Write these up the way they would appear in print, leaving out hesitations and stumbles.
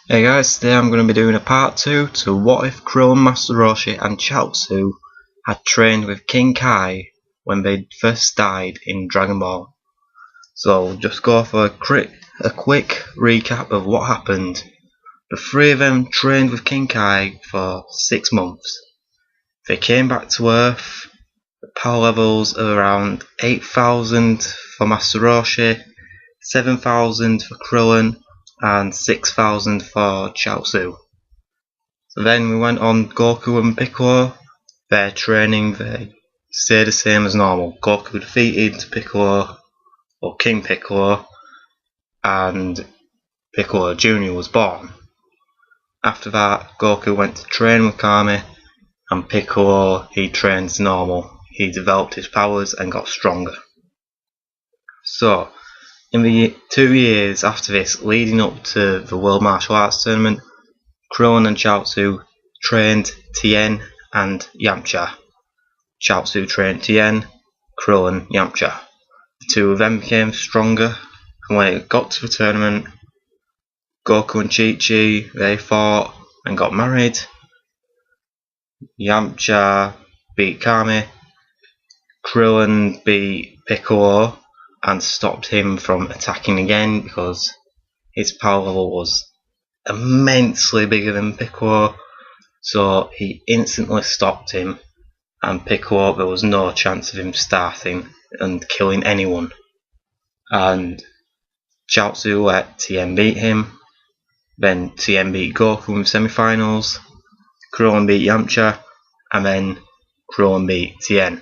Hey guys, today I'm going to be doing a part 2 to what if Krillin, Master Roshi and Chiaotzu had trained with King Kai when they first died in Dragon Ball. So just go for a quick recap of what happened. The three of them trained with King Kai for 6 months. They came back to Earth. The power levels are around 8,000 for Master Roshi, 7,000 for Krillin, and 6,000 for Chiaotzu. So then we went on Goku and Piccolo. Their training, they stayed the same as normal. Goku defeated Piccolo, or King Piccolo, and Piccolo Jr. was born. After that, Goku went to train with Kami, and Piccolo, he trained as normal. He developed his powers and got stronger. So, in the 2 years after this, leading up to the World Martial Arts Tournament, Krillin and Chiaotzu trained Tien and Yamcha. Chiaotzu trained Tien, Krillin, Yamcha. The two of them became stronger, and when it got to the tournament, Goku and Chi-Chi, they fought and got married. Yamcha beat Kami, Krillin beat Piccolo and stopped him from attacking again because his power level was immensely bigger than Piccolo, so he instantly stopped him, and Piccolo, there was no chance of him starting and killing anyone. And Chiaotzu let Tien beat him, then Tien beat Goku in the semi-finals, Krillin beat Yamcha, and then Krillin beat Tien.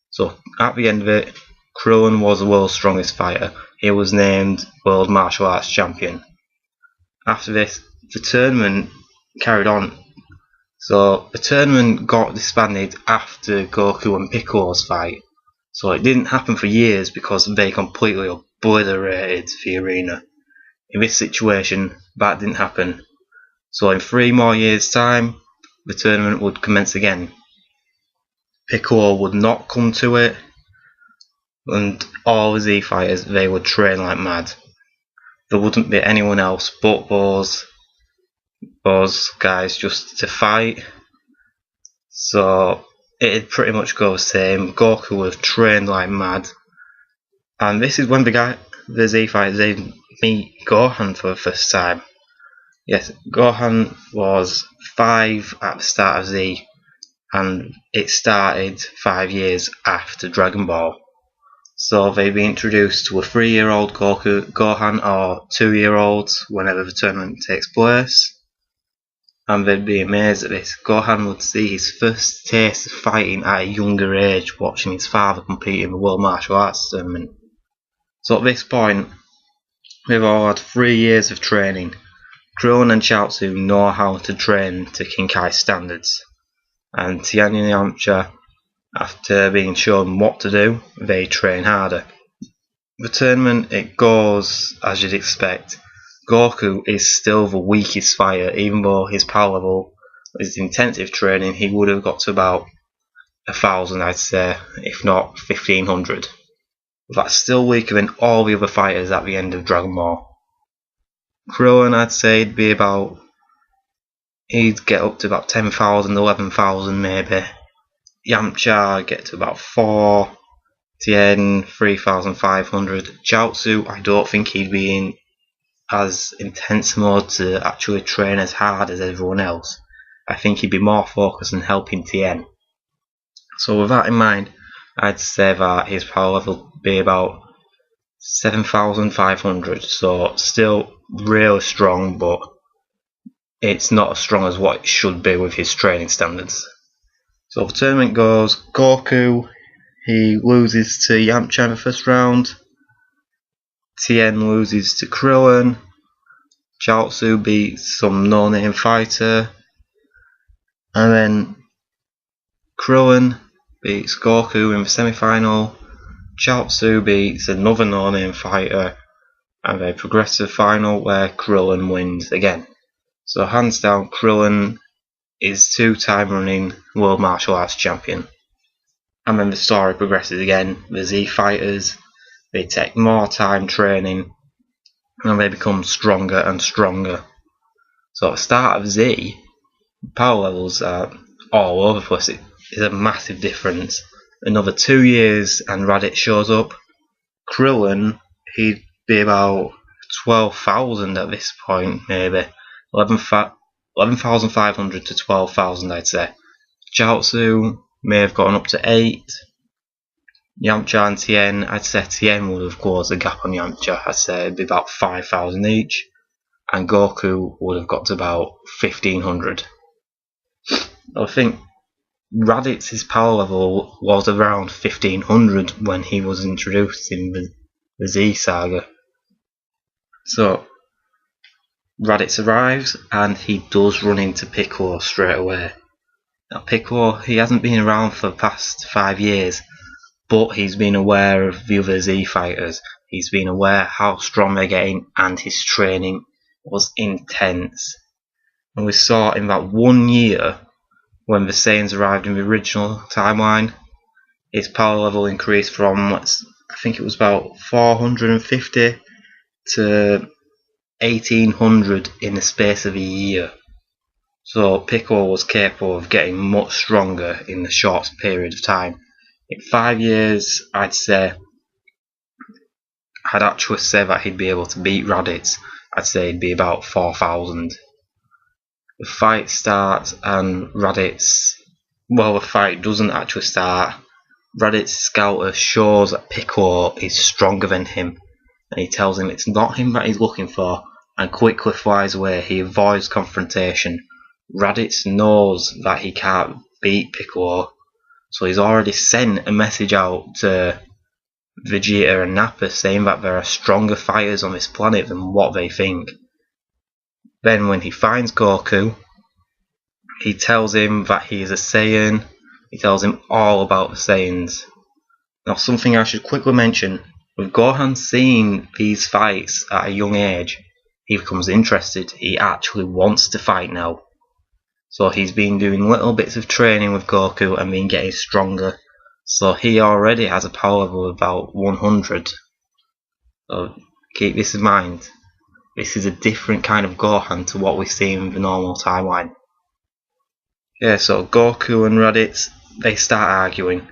So at the end of it, Krillin was the world's strongest fighter. He was named World Martial Arts Champion. After this, the tournament carried on. So the tournament got disbanded after Goku and Piccolo's fight. So it didn't happen for years because they completely obliterated the arena. In this situation, that didn't happen. So in 3 more years' time, the tournament would commence again. Piccolo would not come to it, and all the Z fighters, they would train like mad. There wouldn't be anyone else but those guys just to fight. So it'd pretty much go the same. Goku would have trained like mad, and this is when the Z fighters, they meet Gohan for the first time. Yes, Gohan was 5 at the start of Z, and it started 5 years after Dragon Ball. So they'd be introduced to a 3-year-old Gohan or 2-year-olds whenever the tournament takes place, and they'd be amazed at this. Gohan would see his first taste of fighting at a younger age, watching his father compete in the World Martial Arts Tournament. So at this point, they've all had 3 years of training. Krillin and Chiaotzu know how to train to King Kai standards, and Tien and Yamcha, after being shown what to do, they train harder. The tournament, it goes as you'd expect. Goku is still the weakest fighter, even though his power level, his intensive training, he would have got to about 1,000, I'd say, if not 1,500. That's still weaker than all the other fighters at the end of Dragon Ball. Krillin, I'd say, he'd get up to about 10,000, 11,000 maybe. Yamcha get to about 4, Tien 3,500. Chiaotzu, I don't think he'd be in as intense mode to actually train as hard as everyone else. I think he'd be more focused on helping Tien. So with that in mind, I'd say that his power level would be about 7,500. So still really strong, but it's not as strong as what it should be with his training standards. So the tournament goes, Goku, he loses to Yamcha in the first round, Tien loses to Krillin, Chiaotzu beats some no-name fighter, and then Krillin beats Goku in the semi-final, Chiaotzu beats another no-name fighter, and they progress to the final where Krillin wins again. So hands down, Krillin is 2-time running World Martial Arts Champion. And then the story progresses again. The Z fighters, they take more time training, and they become stronger and stronger. So at the start of Z, power levels are all over the place. It is a massive difference. Another 2 years and Raditz shows up. Krillin, he'd be about 12,000 at this point, maybe 11,500 to 12,000, I'd say. Chiaotzu may have gotten up to 8. Yamcha and Tien, I'd say Tien would have closed the gap on Yamcha. I'd say it'd be about 5,000 each, and Goku would have got to about 1,500. I think Raditz's power level was around 1,500 when he was introduced in the Z saga. So Raditz arrives and he does run into Piccolo straight away. Now Piccolo, he hasn't been around for the past 5 years, but he's been aware of the other Z fighters. He's been aware how strong they're getting, and his training was intense. And we saw in that 1 year, when the Saiyans arrived in the original timeline, his power level increased from, I think it was about 450 to 1,800 in the space of a year. So Piccolo was capable of getting much stronger in the short period of time. In 5 years, I'd actually say that he'd be able to beat Raditz. I'd say he'd be about 4,000. The fight starts and Raditz, well, the fight doesn't actually start. Raditz's scouter shows that Piccolo is stronger than him, and he tells him it's not him that he's looking for, and quickly flies away. He avoids confrontation. Raditz knows that he can't beat Piccolo, so he's already sent a message out to Vegeta and Nappa saying that there are stronger fighters on this planet than what they think. Then when he finds Goku, he tells him that he is a Saiyan. He tells him all about the Saiyans. Now something I should quickly mention, with Gohan seeing these fights at a young age, he becomes interested. He actually wants to fight now. So he's been doing little bits of training with Goku and been getting stronger. So he already has a power level of about 100. So keep this in mind. This is a different kind of Gohan to what we see in the normal timeline. Yeah, so Goku and Raditz, they start arguing.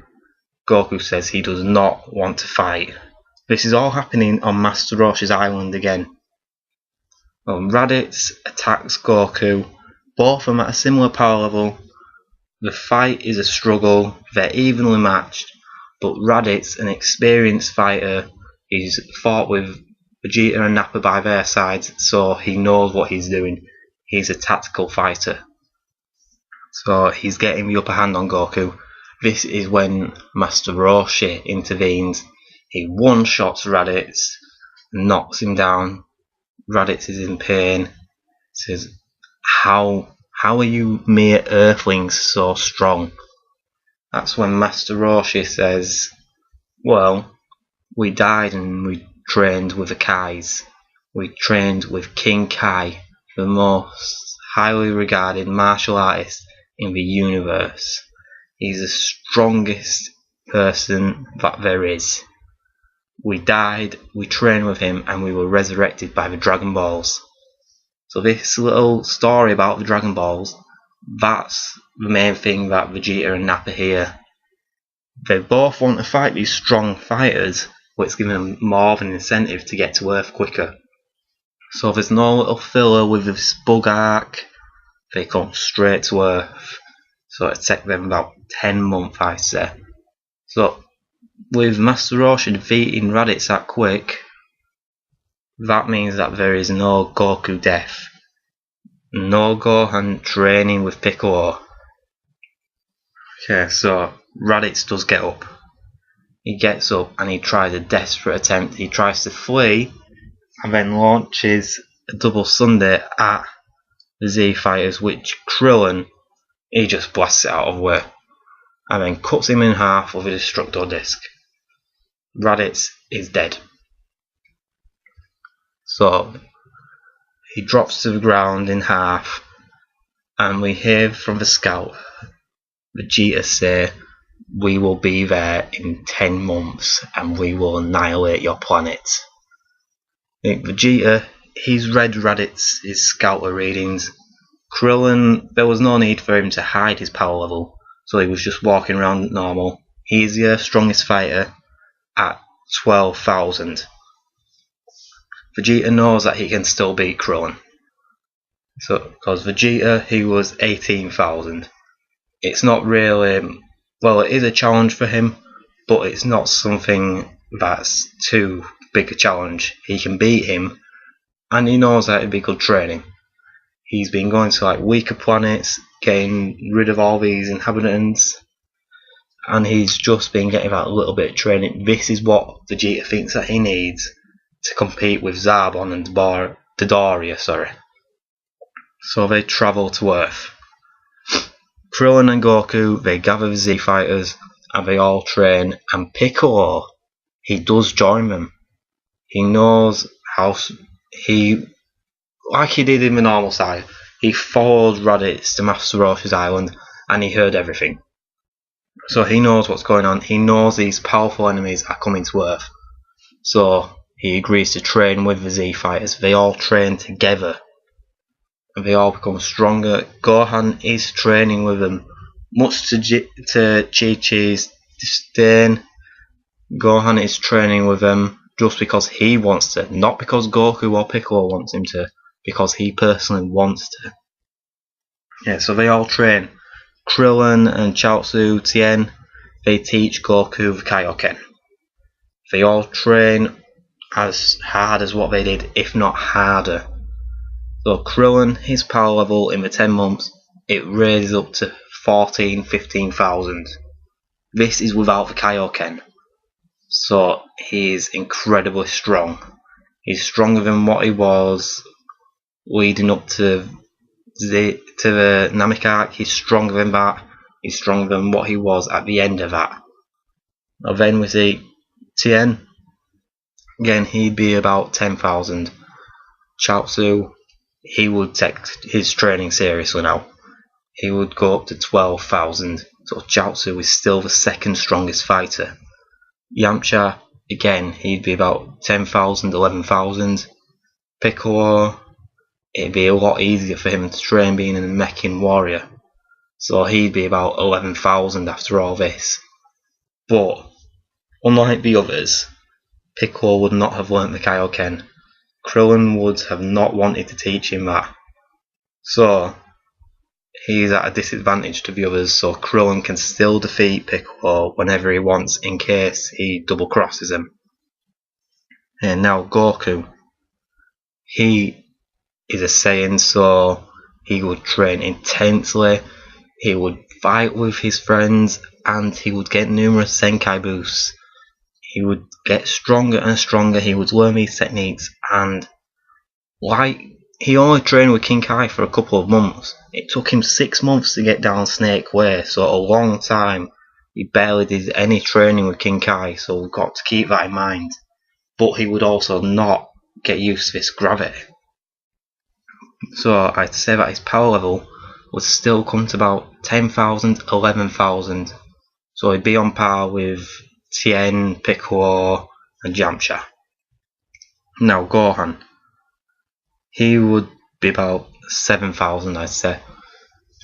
Goku says he does not want to fight. This is all happening on Master Roshi's island again. Well, Raditz attacks Goku, both of them at a similar power level. The fight is a struggle, they're evenly matched, but Raditz, an experienced fighter, he's fought with Vegeta and Nappa by their sides, so he knows what he's doing. He's a tactical fighter. So he's getting the upper hand on Goku. This is when Master Roshi intervenes. He one-shots Raditz, knocks him down. Raditz is in pain. Says, How are you mere earthlings so strong? That's when Master Roshi says, well, we died and we trained with the Kais. We trained with King Kai, the most highly regarded martial artist in the universe. He's the strongest person that there is. We died, we trained with him, and we were resurrected by the Dragon Balls. So this little story about the Dragon Balls, that's the main thing that Vegeta and Nappa hear. They both want to fight these strong fighters, but it's giving them more of an incentive to get to Earth quicker. So there's no little filler with this bug arc. They come straight to Earth. So it takes them about 10 months, I'd say. So with Master Roshi defeating Raditz that quick, that means that there is no Goku death. No Gohan training with Piccolo. Okay, so Raditz does get up. He gets up and he tries a desperate attempt. He tries to flee and then launches a double Sunday at the Z fighters, which Krillin, he just blasts it out of the way and then cuts him in half with a Destructo Disc. Raditz is dead. So he drops to the ground in half, and we hear from the scout Vegeta say, we will be there in 10 months and we will annihilate your planet. Vegeta, he's read Raditz' scouter readings. Krillin, there was no need for him to hide his power level, so he was just walking around normal. He's the strongest fighter at 12,000. Vegeta knows that he can still beat Krillin. So, because Vegeta, he was 18,000. It's not really, well, it is a challenge for him, but it's not something that's too big a challenge. He can beat him, and he knows that it'd be good training. He's been going to like weaker planets, getting rid of all these inhabitants, and he's just been getting that little bit of training. This is what Vegeta thinks that he needs to compete with Zarbon and Dodoria, So they travel to Earth. Krillin and Goku, they gather the Z Fighters, and they all train, and Piccolo, he does join them. He knows how, like he did in the normal side, he followed Raditz to Master Roshi's island, and he heard everything. So he knows what's going on. He knows these powerful enemies are coming to Earth. So he agrees to train with the Z Fighters. They all train together, and they all become stronger. Gohan is training with them, much to Chi-Chi's disdain. Gohan is training with them just because he wants to, not because Goku or Piccolo wants him to, because he personally wants to. Yeah, so they all train. Krillin and Chiaotzu, Tien, they teach Goku the Kaioken. They all train as hard as what they did, if not harder. So Krillin, his power level in the 10 months, it raises up to 15,000. This is without the Kaioken. So he is incredibly strong. He's stronger than what he was leading up to the Namek arc. He's stronger than that. He's stronger than what he was at the end of that. Now then we see Tien. Again, he'd be about 10,000. Chiaotzu, he would take his training seriously now. He would go up to 12,000. So Chiaotzu is still the second strongest fighter. Yamcha, again, he'd be about 10,000, 11,000. Piccolo, it'd be a lot easier for him to train being a Mechan warrior. So he'd be about 11,000 after all this. But, unlike the others, Piccolo would not have learnt the Kaioken. Krillin would have not wanted to teach him that. So, he's at a disadvantage to the others, so Krillin can still defeat Piccolo whenever he wants in case he double crosses him. And now Goku, he is a Saiyan, so he would train intensely, he would fight with his friends, and he would get numerous Senkai boosts. He would get stronger and stronger, he would learn these techniques, and like, he only trained with King Kai for a couple of months. It took him 6 months to get down Snake Way, so a long time. He barely did any training with King Kai, so we've got to keep that in mind. But he would also not get used to this gravity. So I'd say that his power level would still come to about 10,000, 11,000. So he'd be on par with Tien, Piccolo and Yamcha. Now Gohan, he would be about 7,000, I'd say.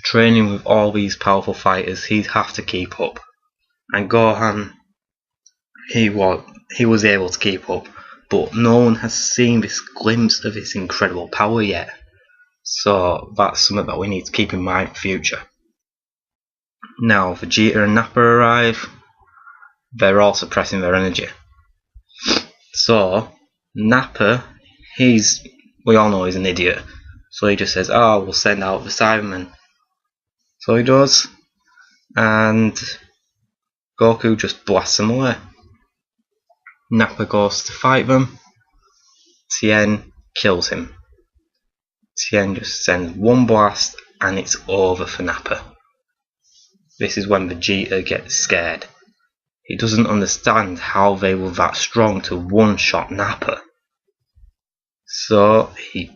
Training with all these powerful fighters, he'd have to keep up. And Gohan, he was able to keep up, but no one has seen this glimpse of his incredible power yet. So that's something that we need to keep in mind for future. Now Vegeta and Nappa arrive. They're all suppressing their energy. So Nappa, we all know he's an idiot. So he just says, oh, we'll send out the Cybermen. So he does. And Goku just blasts them away. Nappa goes to fight them. Tien kills him. Tien just sends one blast and it's over for Nappa. This is when Vegeta gets scared. He doesn't understand how they were that strong to one-shot Nappa. So he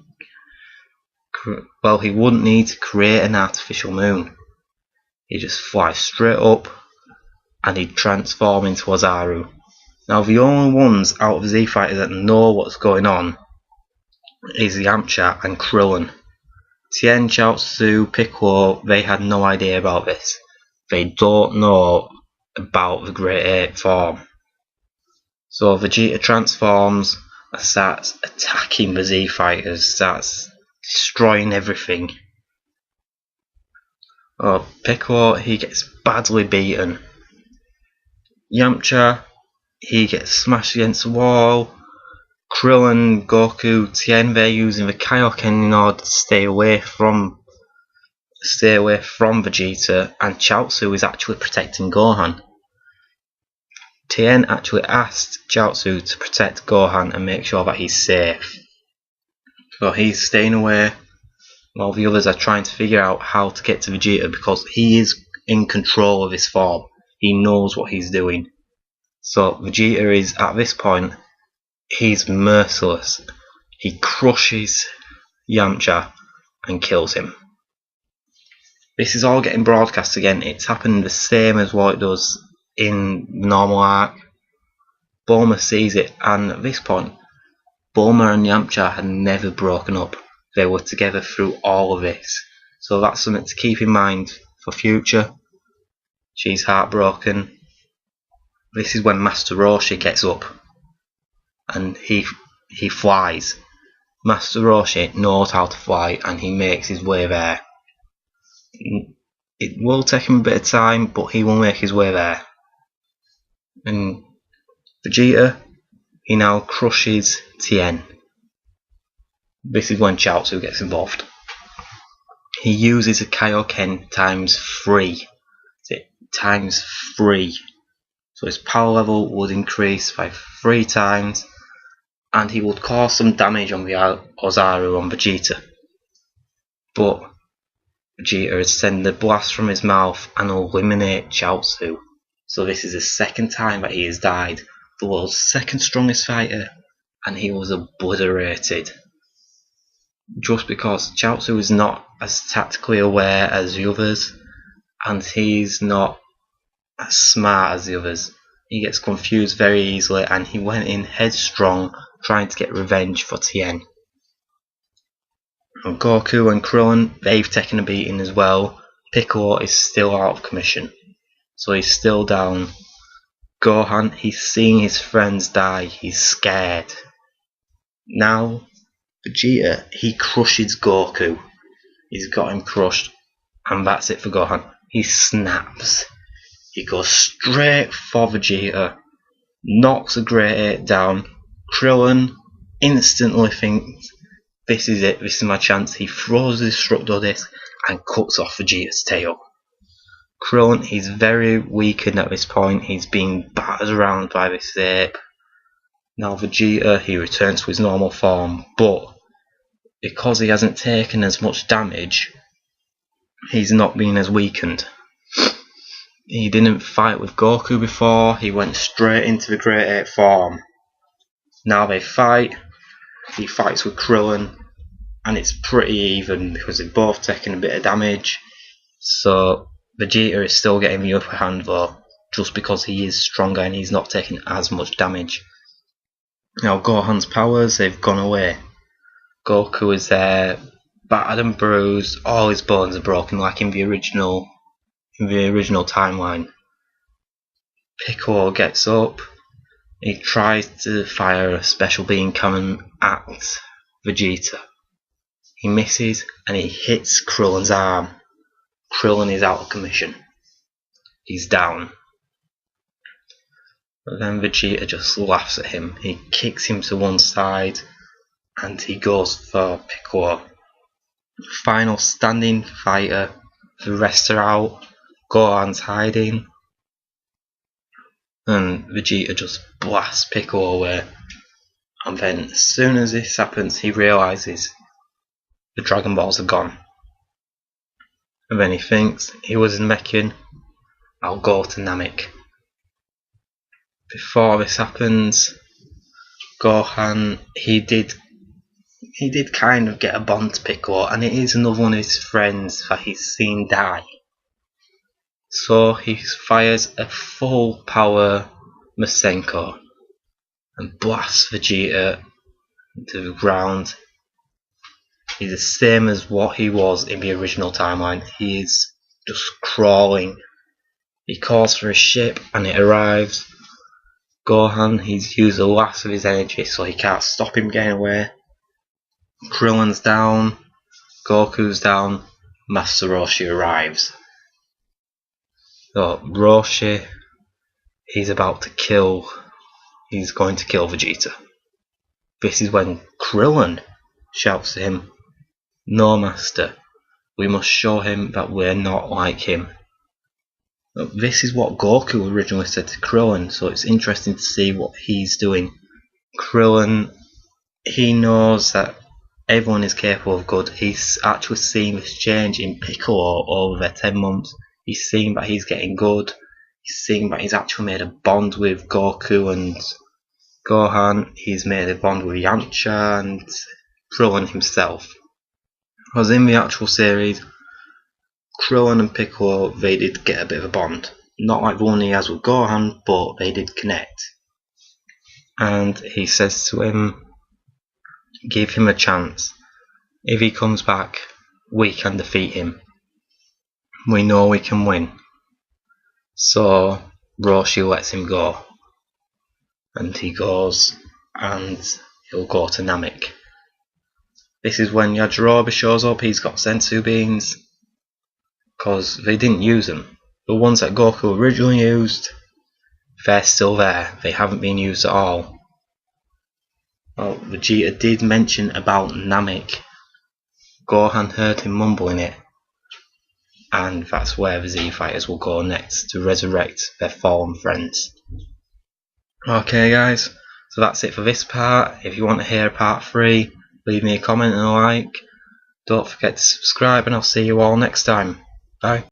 wouldn't need to create an artificial moon. He'd just fly straight up and he'd transform into Ozaru. Now the only ones out of Z Fighters that know what's going on is Yamcha and Krillin. Tien, Chiaotzu, Piccolo, they had no idea about this. They don't know about the Great Ape form. So Vegeta transforms and starts attacking the Z fighters, starts destroying everything. Piccolo, he gets badly beaten. Yamcha, he gets smashed against the wall. Krillin, Goku, Tien, they're using the Kaioken in order to stay away from Vegeta, and Chiaotzu is actually protecting Gohan. Tien actually asked Chiaotzu to protect Gohan and make sure that he's safe. So he's staying away while the others are trying to figure out how to get to Vegeta, because he is in control of his form. He knows what he's doing. So Vegeta is, at this point, he's merciless. He crushes Yamcha and kills him. This is all getting broadcast again. It's happened the same as what it does in normal arc. Bulma sees it, and at this point, Bulma and Yamcha had never broken up. They were together through all of this. So that's something to keep in mind for future. She's heartbroken. This is when Master Roshi gets up and he flies. Master Roshi knows how to fly and he makes his way there. It will take him a bit of time, but he will make his way there. And Vegeta, he now crushes Tien. This is when Chiaotzu gets involved. He uses a Kaioken times 3. Times 3. So his power level would increase by 3 times, and he would cause some damage on the Ozaru on Vegeta. But Vegeta has sent the blast from his mouth and eliminate Chiaotzu. So this is the second time that he has died. The world's second strongest fighter, and he was obliterated. Just because Chiaotzu is not as tactically aware as the others, and he's not as smart as the others. He gets confused very easily, and he went in headstrong trying to get revenge for Tien. And Goku and Krillin, they've taken a beating as well. Piccolo is still out of commission, so he's still down. Gohan, he's seeing his friends die, he's scared. Now Vegeta, he crushes Goku. He's got him crushed, and that's it for Gohan. He snaps. He goes straight for Vegeta, knocks the Great Ape down. Krillin instantly thinks, this is it, this is my chance. He throws the Destructo Disc and cuts off Vegeta's tail. Krillin, he's very weakened at this point. He's being battered around by this ape. Now Vegeta, he returns to his normal form, but because he hasn't taken as much damage, he's not been as weakened. He didn't fight with Goku before, he went straight into the Great Ape form. Now they fight, he fights with Krillin, and it's pretty even because they've both taken a bit of damage. So Vegeta is still getting the upper hand though, just because he is stronger and he's not taking as much damage. Now Gohan's powers, they've gone away. Goku is there, battered and bruised, all his bones are broken like in the original timeline. Piccolo gets up, he tries to fire a special beam cannon at Vegeta. He misses and he hits Krillin's arm. Krillin is out of commission. He's down. But then Vegeta just laughs at him. He kicks him to one side and he goes for Piccolo. Final standing fighter. The rest are out. Gohan's hiding. And Vegeta just blasts Piccolo away. And then as soon as this happens, he realises the Dragon Balls are gone. And then he thinks, he was in Meccan, I'll go to Namek. Before this happens, Gohan, he did kind of get a bond to Piccolo, and it is another one of his friends that he's seen die. So he fires a full power Masenko and blasts Vegeta to the ground. He's the same as what he was in the original timeline. He is just crawling. He calls for a ship and it arrives. Gohan, he's used the last of his energy, so he can't stop him getting away. Krillin's down. Goku's down. Master Roshi arrives. So Roshi, he's about to kill. He's going to kill Vegeta. This is when Krillin shouts to him, "No, Master, we must show him that we're not like him." This is what Goku originally said to Krillin, so it's interesting to see what he's doing. Krillin, he knows that everyone is capable of good. He's actually seen this change in Piccolo over their 10 months. He's seen that he's getting good. He's seen that he's actually made a bond with Goku and Gohan. He's made a bond with Yamcha and Krillin himself. Because in the actual series, Krillin and Piccolo, they did get a bit of a bond. Not like the one he has with Gohan, but they did connect. And he says to him, give him a chance. If he comes back, we can defeat him. We know we can win. So Roshi lets him go. And he goes and he'll go to Namek. This is when Yajirobe shows up. He's got Senzu beans, because they didn't use them. The ones that Goku originally used, they're still there. They haven't been used at all. Well, Vegeta did mention about Namek. Gohan heard him mumbling it, and that's where the Z Fighters will go next to resurrect their fallen friends. Okay guys, so that's it for this part. If you want to hear part 3, leave me a comment and a like. Don't forget to subscribe, and I'll see you all next time. Bye.